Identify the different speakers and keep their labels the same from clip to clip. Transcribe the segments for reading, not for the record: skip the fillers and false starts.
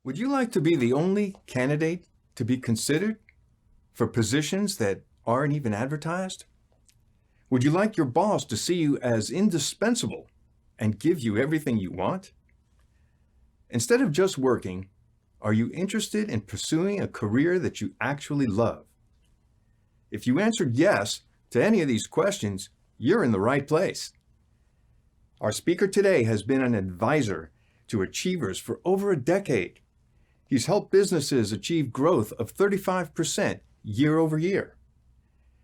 Speaker 1: Would you like to be the only candidate to be considered for positions that aren't even advertised? Would you like your boss to see you as indispensable and give you everything you want? Instead of just working, are you interested in pursuing a career that you actually love? If you answered yes to any of these questions, you're in the right place. Our speaker today has been an advisor to achievers for over a decade. He's helped businesses achieve growth of 35% year over year.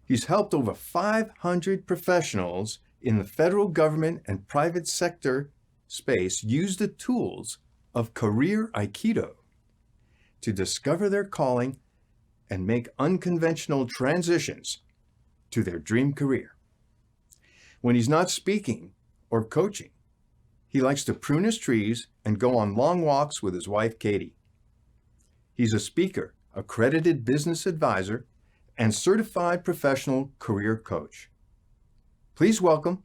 Speaker 1: He's helped over 500 professionals in the federal government and private sector space use the tools of Career Aikido to discover their calling and make unconventional transitions to their dream career. When he's not speaking or coaching, he likes to prune his trees and go on long walks with his wife, Katie. He's a speaker, accredited business advisor, and certified professional career coach. Please welcome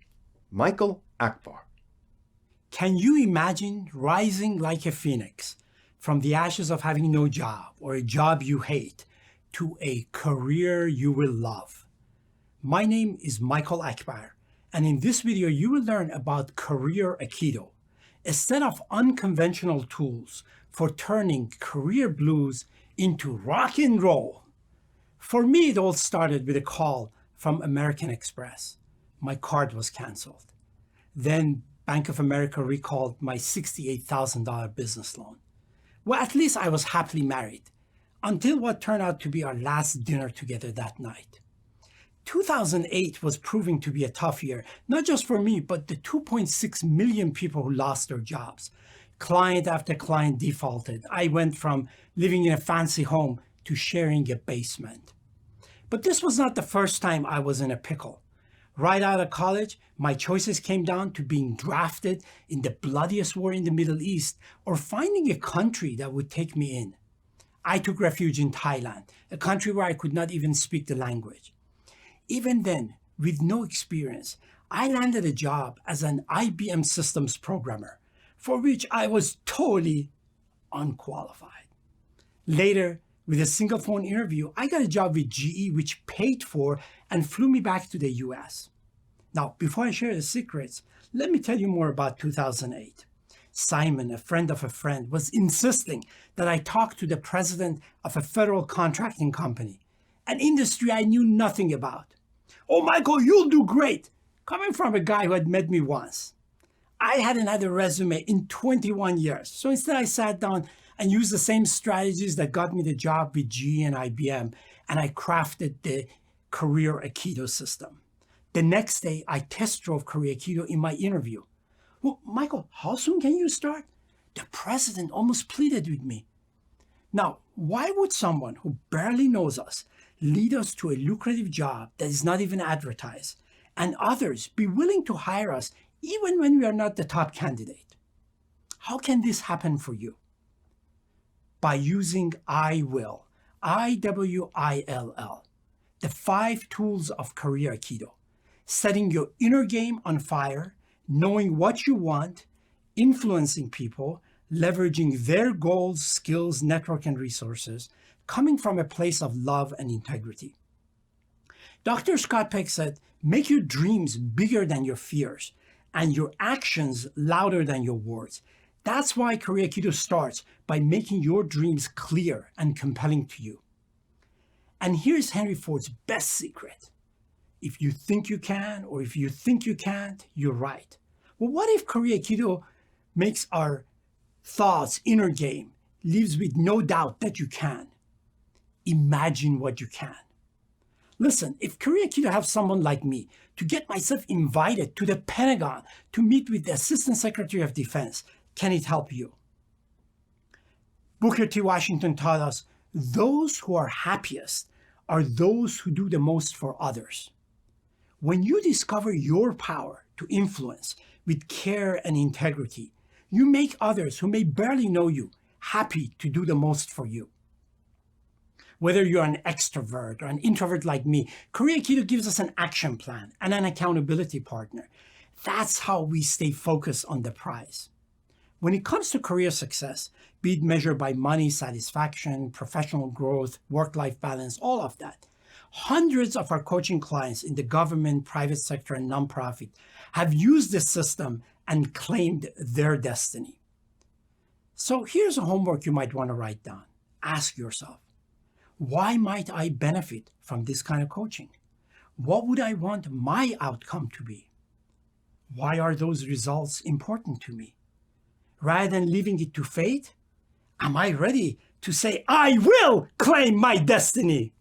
Speaker 1: Michael Akbar.
Speaker 2: Can you imagine rising like a phoenix from the ashes of having no job or a job you hate to a career you will love? My name is Michael Akbar, and in this video you will learn about Career Aikido, a set of unconventional tools for turning career blues into rock and roll. For me, it all started with a call from American Express. My card was canceled. Then Bank of America recalled my $68,000 business loan. Well, at least I was happily married, until what turned out to be our last dinner together that night. 2008 was proving to be a tough year, not just for me, but the 2.6 million people who lost their jobs. Client after client defaulted. I went from living in a fancy home to sharing a basement. But this was not the first time I was in a pickle. Right out of college, my choices came down to being drafted in the bloodiest war in the Middle East or finding a country that would take me in. I took refuge in Thailand, a country where I could not even speak the language. Even then, with no experience, I landed a job as an IBM systems programmer, for which I was totally unqualified. Later, with a single phone interview, I got a job with GE, which paid for and flew me back to the US. Now, before I share the secrets, let me tell you more about 2008. Simon, a friend of a friend, was insisting that I talk to the president of a federal contracting company, an industry I knew nothing about. "Oh, Michael, you'll do great," coming from a guy who had met me once. I hadn't had a resume in 21 years, so instead I sat down and used the same strategies that got me the job with GE and IBM, and I crafted the Career Aikido system. The next day, I test drove Career Aikido in my interview. "Well, Michael, how soon can you start?" The president almost pleaded with me. Now, why would someone who barely knows us lead us to a lucrative job that is not even advertised, and others be willing to hire us even when we are not the top candidate? How can this happen for you? By using IWILL, IWILL, the 5 tools of Career Aikido: setting your inner game on fire, knowing what you want, influencing people, leveraging their goals, skills, network, and resources, coming from a place of love and integrity. Dr. Scott Peck said, "Make your dreams bigger than your fears and your actions louder than your words." That's why Career Aikido starts by making your dreams clear and compelling to you. And here's Henry Ford's best secret: if you think you can, or if you think you can't, you're right. Well, what if Career Aikido makes our thoughts, inner game, leaves with no doubt that you can? Imagine what you can. Listen, if Career Aikido have someone like me to get myself invited to the Pentagon to meet with the Assistant Secretary of Defense, can it help you? Booker T. Washington taught us, those who are happiest are those who do the most for others. When you discover your power to influence with care and integrity, you make others who may barely know you happy to do the most for you. Whether you're an extrovert or an introvert like me, Career Aikido gives us an action plan and an accountability partner. That's how we stay focused on the prize. When it comes to career success, be it measured by money, satisfaction, professional growth, work-life balance, all of that. Hundreds of our coaching clients in the government, private sector, and nonprofit have used this system and claimed their destiny. So here's a homework you might want to write down. Ask yourself, why might I benefit from this kind of coaching? What would I want my outcome to be? Why are those results important to me? Rather than leaving it to fate, am I ready to say, I will claim my destiny?